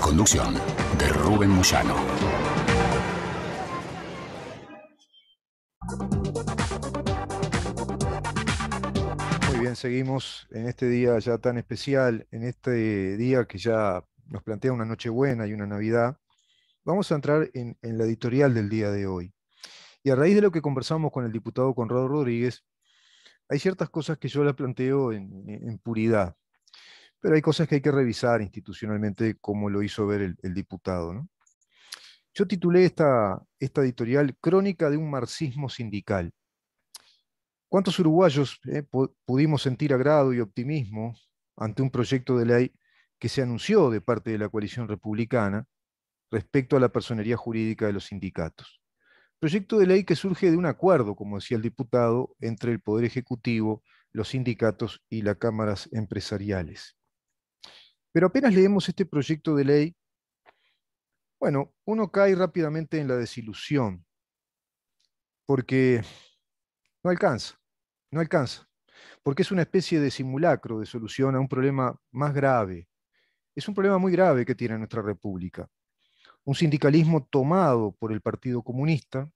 conducción de Rubén Moyano. Muy bien, seguimos en este día ya tan especial, en este día que ya nos plantea una Nochebuena y una Navidad. Vamos a entrar en la editorial del día de hoy. Y a raíz de lo que conversamos con el diputado Conrado Rodríguez, hay ciertas cosas que yo las planteo en puridad, pero hay cosas que hay que revisar institucionalmente, como lo hizo ver el diputado, ¿no? Yo titulé esta editorial Crónica de un marxismo sindical. ¿Cuántos uruguayos pudimos sentir agrado y optimismo ante un proyecto de ley que se anunció de parte de la coalición republicana respecto a la personería jurídica de los sindicatos? Proyecto de ley que surge de un acuerdo, como decía el diputado, entre el Poder Ejecutivo, los sindicatos y las cámaras empresariales. Pero apenas leemos este proyecto de ley, bueno, uno cae rápidamente en la desilusión, porque no alcanza, no alcanza, porque es una especie de simulacro de solución a un problema más grave. Es un problema muy grave que tiene nuestra república. Un sindicalismo tomado por el Partido Comunista,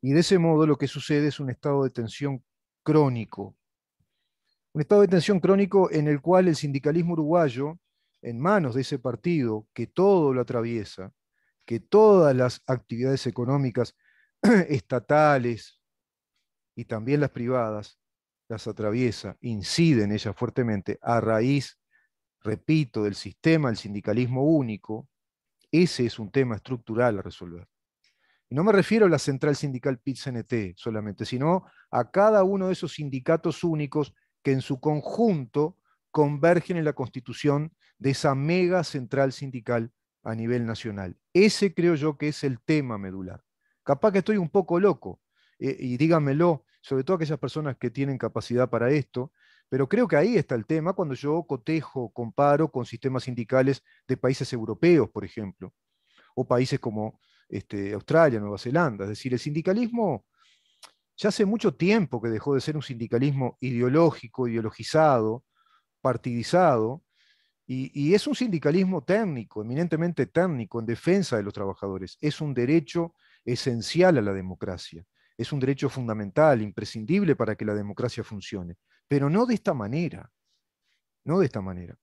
y de ese modo lo que sucede es un estado de tensión crónico. Un estado de tensión crónico en el cual el sindicalismo uruguayo, en manos de ese partido que todo lo atraviesa, que todas las actividades económicas estatales y también las privadas las atraviesa, incide en ellas fuertemente a raíz, repito, del sistema del sindicalismo único. Ese es un tema estructural a resolver. Y no me refiero a la central sindical PIT-CNT solamente, sino a cada uno de esos sindicatos únicos que en su conjunto convergen en la constitución de esa mega central sindical a nivel nacional. Ese creo yo que es el tema medular. Capaz que estoy un poco loco, y díganmelo, sobre todo aquellas personas que tienen capacidad para esto, pero creo que ahí está el tema cuando yo cotejo, comparo con sistemas sindicales de países europeos, por ejemplo, o países como Australia, Nueva Zelanda. Es decir, el sindicalismo ya hace mucho tiempo que dejó de ser un sindicalismo ideológico, ideologizado, partidizado, y es un sindicalismo técnico, eminentemente técnico, en defensa de los trabajadores. Es un derecho esencial a la democracia. Es un derecho fundamental, imprescindible para que la democracia funcione. Pero no de esta manera, no de esta manera.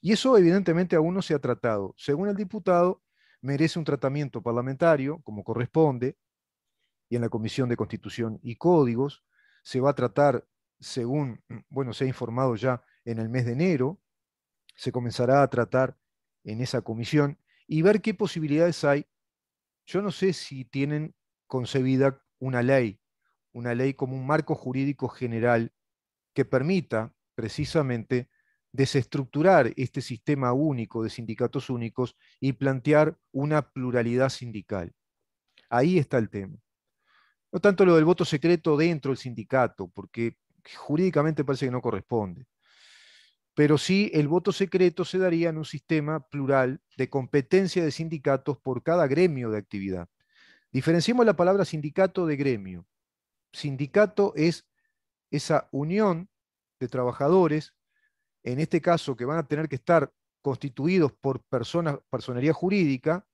Y eso evidentemente aún no se ha tratado. Según el diputado, merece un tratamiento parlamentario, como corresponde, y en la Comisión de Constitución y Códigos. Se va a tratar, según, bueno, se ha informado ya en el mes de enero, se comenzará a tratar en esa comisión y ver qué posibilidades hay. Yo no sé si tienen concebida una ley como un marco jurídico general que permita precisamente desestructurar este sistema único de sindicatos únicos y plantear una pluralidad sindical. Ahí está el tema. No tanto lo del voto secreto dentro del sindicato, porque jurídicamente parece que no corresponde, pero sí el voto secreto se daría en un sistema plural de competencia de sindicatos por cada gremio de actividad. Diferenciemos la palabra sindicato de gremio. Sindicato es esa unión de trabajadores, en este caso que van a tener que estar constituidos por personería jurídica,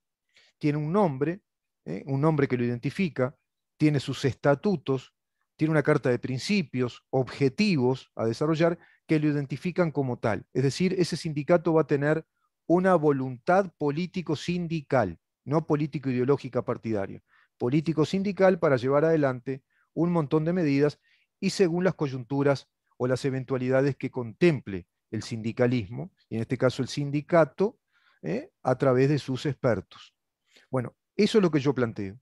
tiene un nombre que lo identifica, tiene sus estatutos, tiene una carta de principios, objetivos a desarrollar que lo identifican como tal. Es decir, ese sindicato va a tener una voluntad político-sindical, no político-ideológica partidaria, político-sindical para llevar adelante un montón de medidas y según las coyunturas o las eventualidades que contemple el sindicalismo, y en este caso el sindicato, a través de sus expertos. Bueno, eso es lo que yo planteo.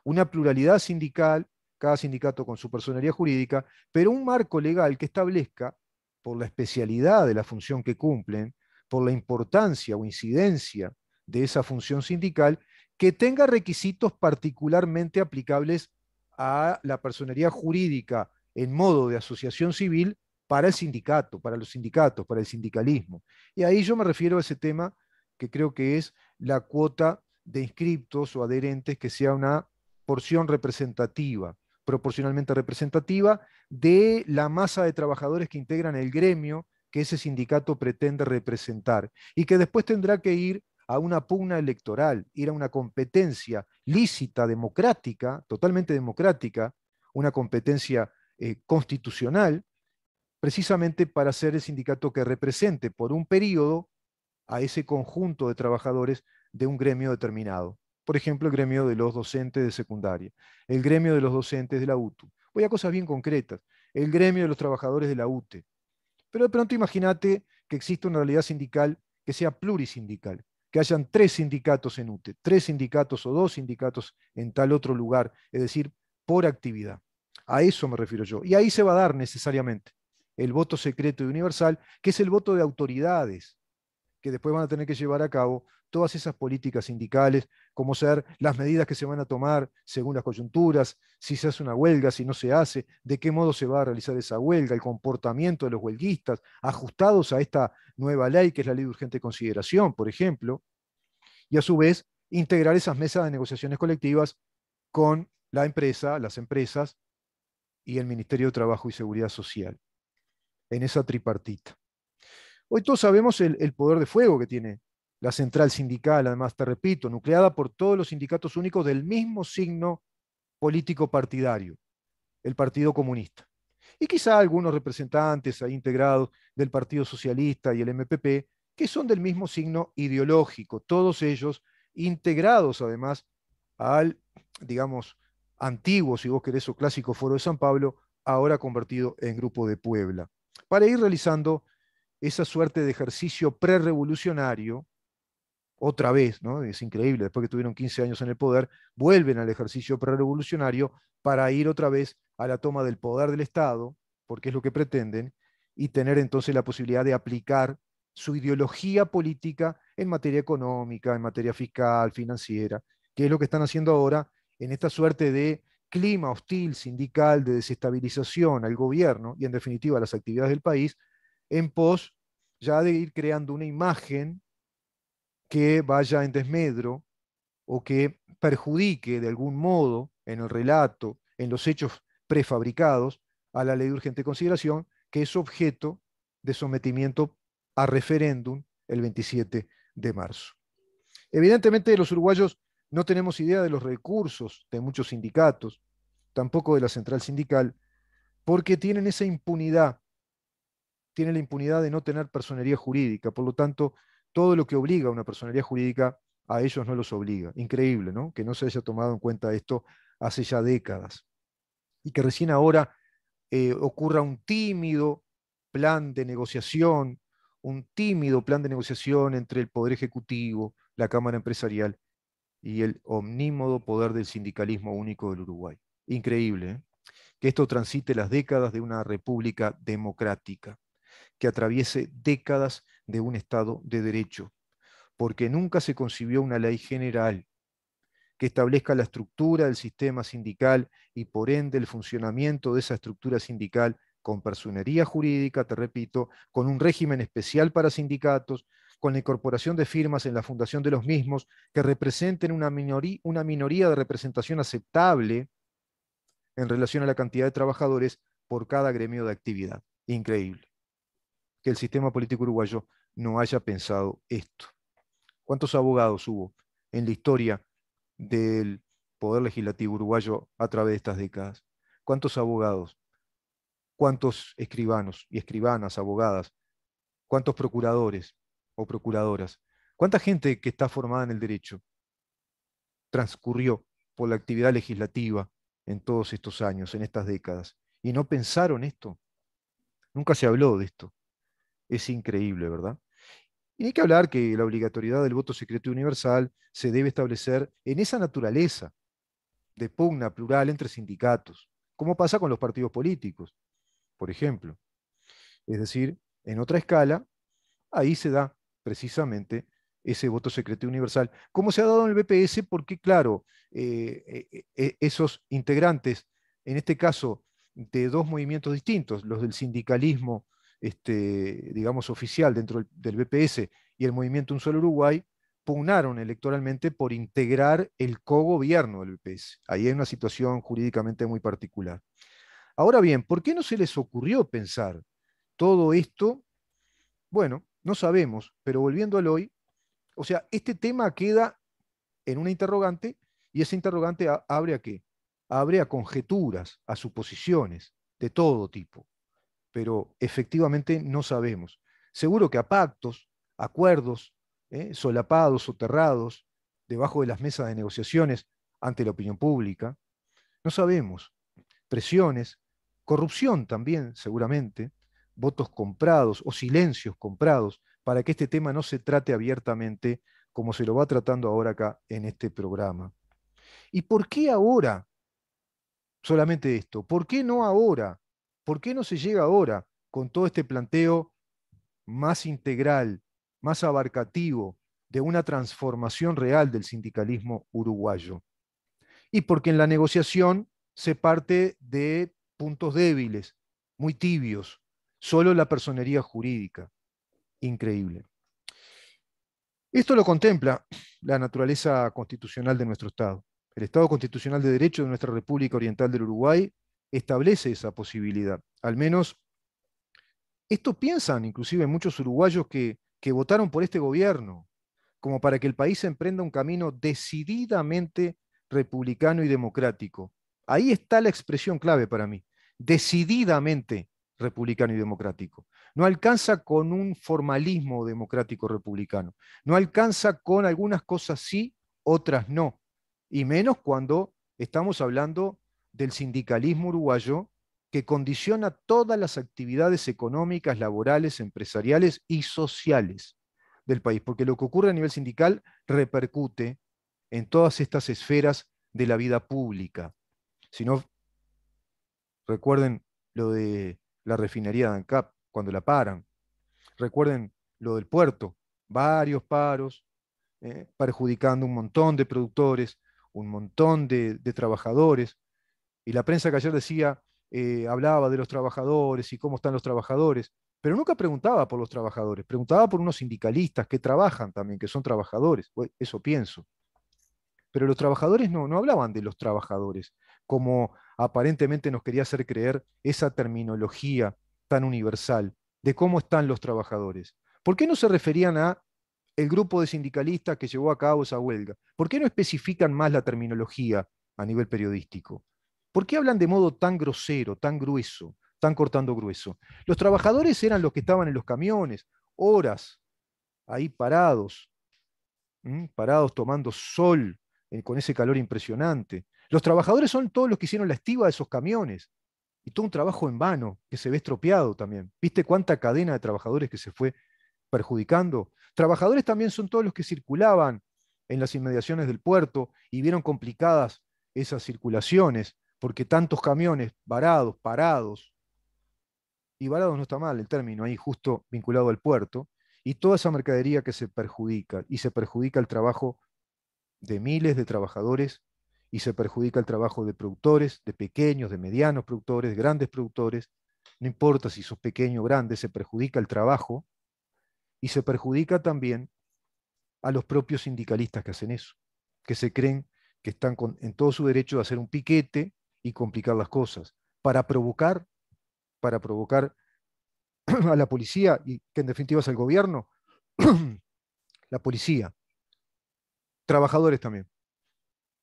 Una pluralidad sindical, cada sindicato con su personalidad jurídica, pero un marco legal que establezca, por la especialidad de la función que cumplen, por la importancia o incidencia de esa función sindical, que tenga requisitos particularmente aplicables a la personalidad jurídica en modo de asociación civil para el sindicato, para los sindicatos, para el sindicalismo. Y ahí yo me refiero a ese tema que creo que es la cuota de inscriptos o adherentes que sea una porción representativa, proporcionalmente representativa de la masa de trabajadores que integran el gremio que ese sindicato pretende representar y que después tendrá que ir a una pugna electoral, ir a una competencia lícita, democrática, totalmente democrática, una competencia constitucional, precisamente para ser el sindicato que represente por un periodo a ese conjunto de trabajadores de un gremio determinado. Por ejemplo, el gremio de los docentes de secundaria, el gremio de los docentes de la UTU. Voy a cosas bien concretas, el gremio de los trabajadores de la UTE. Pero de pronto imagínate que existe una realidad sindical que sea plurisindical, que hayan 3 sindicatos en UTE, 3 sindicatos o 2 sindicatos en tal otro lugar, es decir, por actividad. A eso me refiero yo. Y ahí se va a dar necesariamente el voto secreto y universal, que es el voto de autoridades, que después van a tener que llevar a cabo todas esas políticas sindicales, como ser las medidas que se van a tomar según las coyunturas, si se hace una huelga, si no se hace, de qué modo se va a realizar esa huelga, el comportamiento de los huelguistas, ajustados a esta nueva ley, que es la ley de urgente consideración, por ejemplo, y a su vez integrar esas mesas de negociaciones colectivas con la empresa, las empresas y el Ministerio de Trabajo y Seguridad Social, en esa tripartita. Hoy todos sabemos el poder de fuego que tiene la central sindical, además, te repito, nucleada por todos los sindicatos únicos del mismo signo político partidario, el Partido Comunista. Y quizá algunos representantes ahí integrados del Partido Socialista y el MPP, que son del mismo signo ideológico, todos ellos integrados además al, digamos, antiguo, si vos querés, o clásico Foro de San Pablo, ahora convertido en Grupo de Puebla, para ir realizando esa suerte de ejercicio prerevolucionario, otra vez, ¿no? Es increíble, después que tuvieron 15 años en el poder, vuelven al ejercicio prerevolucionario para ir otra vez a la toma del poder del Estado, porque es lo que pretenden, y tener entonces la posibilidad de aplicar su ideología política en materia económica, en materia fiscal, financiera, que es lo que están haciendo ahora en esta suerte de clima hostil sindical de desestabilización al gobierno y en definitiva a las actividades del país, en pos ya de ir creando una imagen que vaya en desmedro o que perjudique de algún modo en el relato, en los hechos prefabricados, a la ley de urgente consideración, que es objeto de sometimiento a referéndum el 27 de marzo. Evidentemente los uruguayos no tenemos idea de los recursos de muchos sindicatos, tampoco de la central sindical, porque tienen esa impunidad, tienen la impunidad de no tener personería jurídica, por lo tanto, todo lo que obliga a una personería jurídica a ellos no los obliga. Increíble, ¿no? Que no se haya tomado en cuenta esto hace ya décadas y que recién ahora ocurra un tímido plan de negociación, un tímido plan de negociación entre el Poder Ejecutivo, la Cámara Empresarial y el omnímodo poder del sindicalismo único del Uruguay. Increíble, ¿eh? Que esto transite las décadas de una república democrática, que atraviese décadas de un Estado de derecho, porque nunca se concibió una ley general que establezca la estructura del sistema sindical y por ende el funcionamiento de esa estructura sindical con personería jurídica, te repito, con un régimen especial para sindicatos, con la incorporación de firmas en la fundación de los mismos que representen una minoría de representación aceptable en relación a la cantidad de trabajadores por cada gremio de actividad. Increíble que el sistema político uruguayo no haya pensado esto. ¿Cuántos abogados hubo en la historia del Poder Legislativo uruguayo a través de estas décadas? ¿Cuántos abogados? ¿Cuántos escribanos y escribanas, abogadas? ¿Cuántos procuradores o procuradoras? ¿Cuánta gente que está formada en el derecho transcurrió por la actividad legislativa en todos estos años, en estas décadas? Y no pensaron esto. Nunca se habló de esto. Es increíble, ¿verdad? Y hay que hablar que la obligatoriedad del voto secreto y universal se debe establecer en esa naturaleza de pugna plural entre sindicatos, como pasa con los partidos políticos, por ejemplo. Es decir, en otra escala, ahí se da precisamente ese voto secreto y universal, como se ha dado en el BPS, porque claro, esos integrantes, en este caso, de dos movimientos distintos, los del sindicalismo, digamos, oficial dentro del BPS y el movimiento Un Solo Uruguay, pugnaron electoralmente por integrar el cogobierno del BPS. Ahí hay una situación jurídicamente muy particular. Ahora bien, ¿por qué no se les ocurrió pensar todo esto? Bueno, no sabemos, pero volviendo al hoy, O sea, este tema queda en una interrogante y esa interrogante abre a qué? Abre a conjeturas, a suposiciones de todo tipo, pero efectivamente no sabemos. Seguro que a pactos, acuerdos, solapados, soterrados, debajo de las mesas de negociaciones ante la opinión pública, no sabemos. Presiones, corrupción también, seguramente, votos comprados o silencios comprados para que este tema no se trate abiertamente como se lo va tratando ahora acá en este programa. ¿Y por qué ahora solamente esto? ¿Por qué no ahora? ¿Por qué no se llega ahora con todo este planteo más integral, más abarcativo de una transformación real del sindicalismo uruguayo? Y porque en la negociación se parte de puntos débiles, muy tibios, solo la personería jurídica. Increíble. Esto lo contempla la naturaleza constitucional de nuestro Estado. El Estado constitucional de Derecho de nuestra República Oriental del Uruguay establece esa posibilidad. Al menos esto piensan inclusive muchos uruguayos que votaron por este gobierno, como para que el país emprenda un camino decididamente republicano y democrático. Ahí está la expresión clave para mí, decididamente republicano y democrático. No alcanza con un formalismo democrático republicano, no alcanza con algunas cosas sí, otras no, y menos cuando estamos hablando del sindicalismo uruguayo que condiciona todas las actividades económicas, laborales, empresariales y sociales del país, porque lo que ocurre a nivel sindical repercute en todas estas esferas de la vida pública. Si no, recuerden lo de la refinería de ANCAP, cuando la paran. Recuerden lo del puerto, varios paros, perjudicando un montón de productores, un montón de trabajadores. Y la prensa que ayer decía, hablaba de los trabajadores y cómo están los trabajadores, pero nunca preguntaba por los trabajadores, preguntaba por unos sindicalistas que trabajan también, que son trabajadores, eso pienso. Pero los trabajadores no hablaban de los trabajadores, como aparentemente nos quería hacer creer esa terminología tan universal de cómo están los trabajadores. ¿Por qué no se referían a el grupo de sindicalistas que llevó a cabo esa huelga? ¿Por qué no especifican más la terminología a nivel periodístico? ¿Por qué hablan de modo tan grosero, tan grueso, tan cortando grueso? Los trabajadores eran los que estaban en los camiones, horas ahí parados, parados tomando sol con ese calor impresionante. Los trabajadores son todos los que hicieron la estiba de esos camiones. Y todo un trabajo en vano que se ve estropeado también. ¿Viste cuánta cadena de trabajadores que se fue perjudicando? Trabajadores también son todos los que circulaban en las inmediaciones del puerto y vieron complicadas esas circulaciones porque tantos camiones varados, parados, y varados no está mal el término, ahí justo vinculado al puerto, y toda esa mercadería que se perjudica, y se perjudica el trabajo de miles de trabajadores, y se perjudica el trabajo de productores, de pequeños, de medianos productores, de grandes productores, no importa si sos pequeño o grande, se perjudica el trabajo, y se perjudica también a los propios sindicalistas que hacen eso, que se creen que están en todo su derecho de hacer un piquete y complicar las cosas, para provocar a la policía, y que en definitiva es el gobierno, la policía, trabajadores también.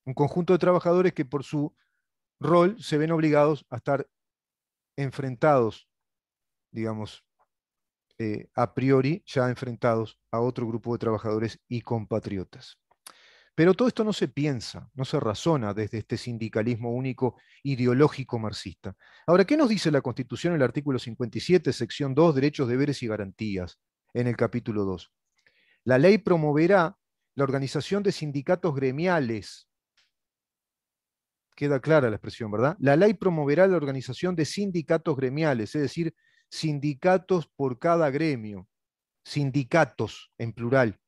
Un conjunto de trabajadores que por su rol se ven obligados a estar enfrentados, digamos, a priori ya enfrentados a otro grupo de trabajadores y compatriotas. Pero todo esto no se piensa, no se razona desde este sindicalismo único ideológico marxista. Ahora, ¿qué nos dice la Constitución en el artículo 57, sección 2, derechos, deberes y garantías, en el capítulo 2? La ley promoverá la organización de sindicatos gremiales. Queda clara la expresión, ¿verdad? La ley promoverá la organización de sindicatos gremiales, es decir, sindicatos por cada gremio, sindicatos en plural,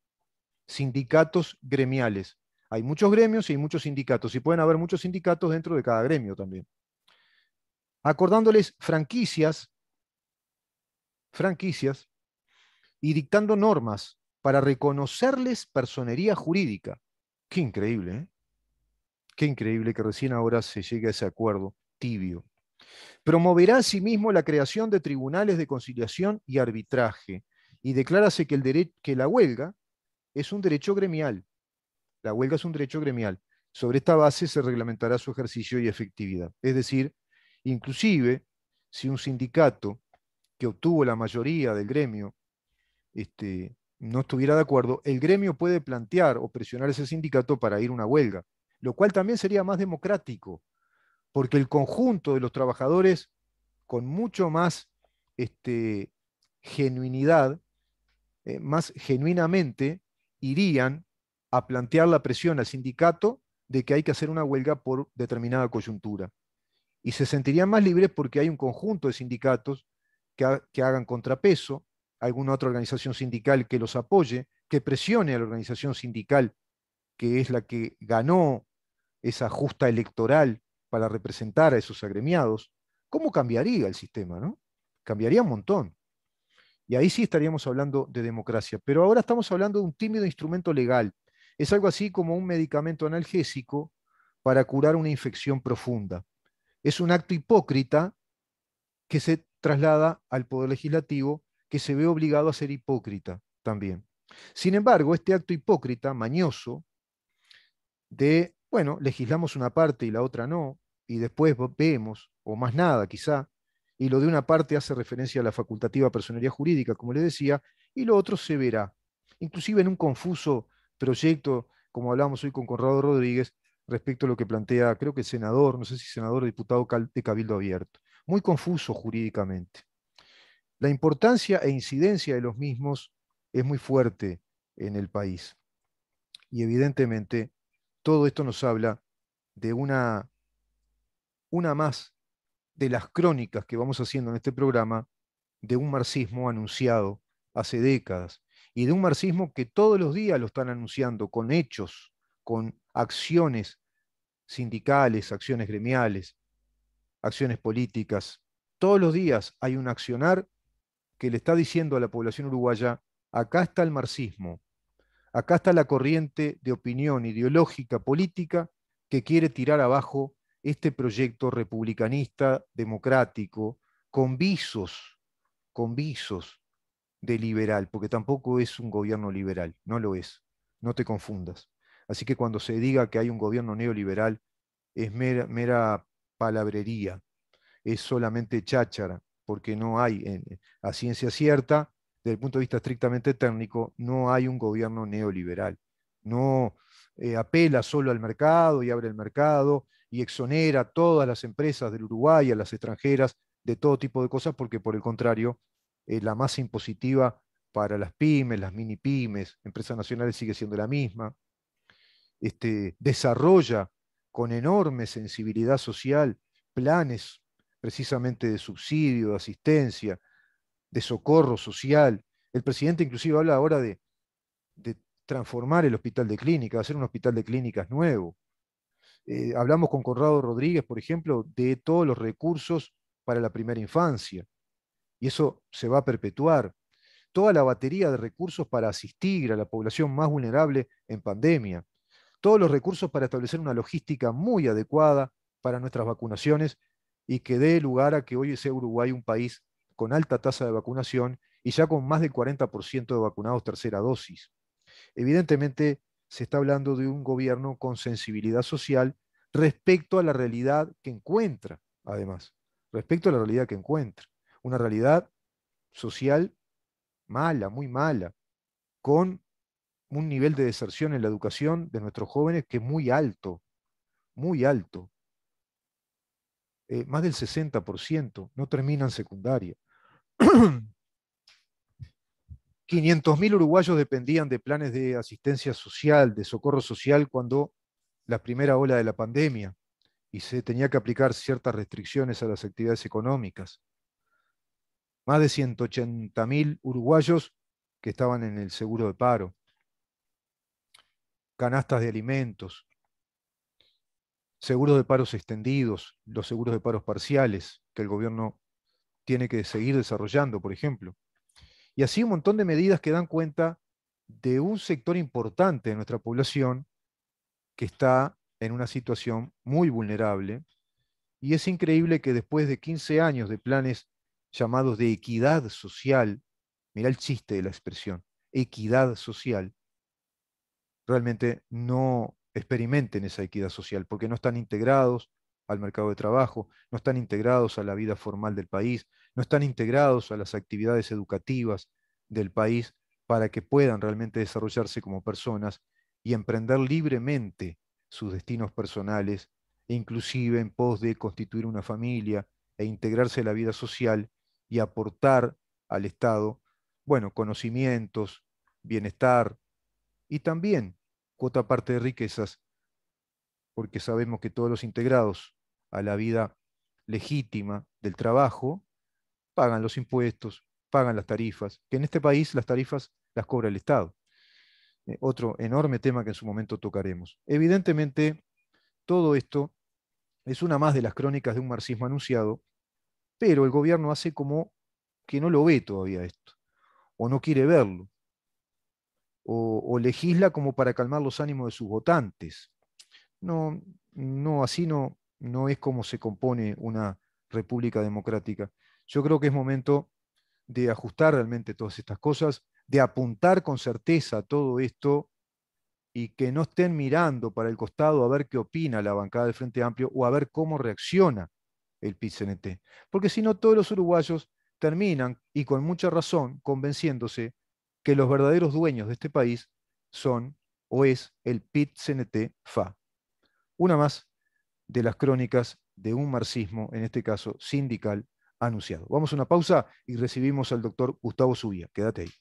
sindicatos gremiales. Hay muchos gremios y hay muchos sindicatos, y pueden haber muchos sindicatos dentro de cada gremio también. Acordándoles franquicias y dictando normas para reconocerles personería jurídica. Qué increíble, ¿eh? Qué increíble que recién ahora se llegue a ese acuerdo tibio. Promoverá asimismo la creación de tribunales de conciliación y arbitraje y declárase que la huelga es un derecho gremial. La huelga es un derecho gremial. Sobre esta base se reglamentará su ejercicio y efectividad. Es decir, inclusive, si un sindicato que obtuvo la mayoría del gremio no estuviera de acuerdo, el gremio puede plantear o presionar a ese sindicato para ir a una huelga, lo cual también sería más democrático, porque el conjunto de los trabajadores con mucho más genuinidad, más genuinamente, irían a plantear la presión al sindicato de que hay que hacer una huelga por determinada coyuntura. Y se sentirían más libres porque hay un conjunto de sindicatos que hagan contrapeso, alguna otra organización sindical que los apoye, que presione a la organización sindical, que es la que ganó esa justa electoral para representar a esos agremiados. ¿Cómo cambiaría el sistema, no? Cambiaría un montón. Y ahí sí estaríamos hablando de democracia. Pero ahora estamos hablando de un tímido instrumento legal. Es algo así como un medicamento analgésico para curar una infección profunda. Es un acto hipócrita que se traslada al Poder Legislativo, que se ve obligado a ser hipócrita también. Sin embargo, este acto hipócrita, mañoso, de, bueno, legislamos una parte y la otra no, y después vemos, o más nada quizá, y lo de una parte hace referencia a la facultativa personería jurídica, como le decía, y lo otro se verá. Inclusive en un confuso proyecto, como hablamos hoy con Conrado Rodríguez, respecto a lo que plantea, creo que el senador, no sé si senador o diputado de Cabildo Abierto. Muy confuso jurídicamente. La importancia e incidencia de los mismos es muy fuerte en el país. Y evidentemente todo esto nos habla de una más de las crónicas que vamos haciendo en este programa de un marxismo anunciado hace décadas y de un marxismo que todos los días lo están anunciando con hechos, con acciones sindicales, acciones gremiales, acciones políticas. Todos los días hay un accionar que le está diciendo a la población uruguaya, acá está el marxismo, acá está la corriente de opinión ideológica, política, que quiere tirar abajo este proyecto republicanista, democrático, con visos de liberal, porque tampoco es un gobierno liberal, no lo es, no te confundas. Así que cuando se diga que hay un gobierno neoliberal, es mera palabrería, es solamente cháchara, porque no hay, a ciencia cierta, desde el punto de vista estrictamente técnico, no hay un gobierno neoliberal. No apela solo al mercado y abre el mercado y exonera a todas las empresas del Uruguay, a las extranjeras, de todo tipo de cosas, porque por el contrario, la masa impositiva para las pymes, las mini pymes, empresas nacionales sigue siendo la misma. Desarrolla con enorme sensibilidad social planes precisamente de subsidio, de asistencia, de socorro social. El presidente inclusive habla ahora de transformar el hospital de clínicas, hacer un hospital de clínicas nuevo. Hablamos con Conrado Rodríguez, por ejemplo, de todos los recursos para la primera infancia, y eso se va a perpetuar. Toda la batería de recursos para asistir a la población más vulnerable en pandemia, todos los recursos para establecer una logística muy adecuada para nuestras vacunaciones y que dé lugar a que hoy sea Uruguay un país con alta tasa de vacunación y ya con más del 40% de vacunados tercera dosis. Evidentemente, se está hablando de un gobierno con sensibilidad social respecto a la realidad que encuentra, además, respecto a la realidad que encuentra. Una realidad social mala, muy mala, con un nivel de deserción en la educación de nuestros jóvenes que es muy alto, muy alto. Más del 60% no terminan secundaria. 500.000 uruguayos dependían de planes de asistencia social, de socorro social, cuando la primera ola de la pandemia y se tenía que aplicar ciertas restricciones a las actividades económicas. Más de 180.000 uruguayos que estaban en el seguro de paro, canastas de alimentos, seguros de paros extendidos, los seguros de paros parciales que el gobierno tiene que seguir desarrollando, por ejemplo. Y así un montón de medidas que dan cuenta de un sector importante de nuestra población que está en una situación muy vulnerable. Y es increíble que después de 15 años de planes llamados de equidad social, mirá el chiste de la expresión, equidad social, realmente no experimenten esa equidad social, porque no están integrados al mercado de trabajo, no están integrados a la vida formal del país, no están integrados a las actividades educativas del país para que puedan realmente desarrollarse como personas y emprender libremente sus destinos personales, inclusive en pos de constituir una familia e integrarse a la vida social y aportar al Estado, bueno, conocimientos, bienestar y también cuota parte de riquezas, porque sabemos que todos los integrados a la vida legítima del trabajo pagan los impuestos, pagan las tarifas, que en este país las tarifas las cobra el Estado. Otro enorme tema que en su momento tocaremos. Evidentemente, todo esto es una más de las crónicas de un marxismo anunciado, pero el gobierno hace como que no lo ve todavía esto, o no quiere verlo, o legisla como para calmar los ánimos de sus votantes. No, no, así no es como se compone una república democrática. Yo creo que es momento de ajustar realmente todas estas cosas, de apuntar con certeza a todo esto y que no estén mirando para el costado a ver qué opina la bancada del Frente Amplio o a ver cómo reacciona el PIT-CNT. Porque si no, todos los uruguayos terminan, y con mucha razón, convenciéndose que los verdaderos dueños de este país son o es el PIT-CNT-FA. Una más de las crónicas de un marxismo, en este caso sindical, anunciado. Vamos a una pausa y recibimos al doctor Gustavo Zubia. Quédate ahí.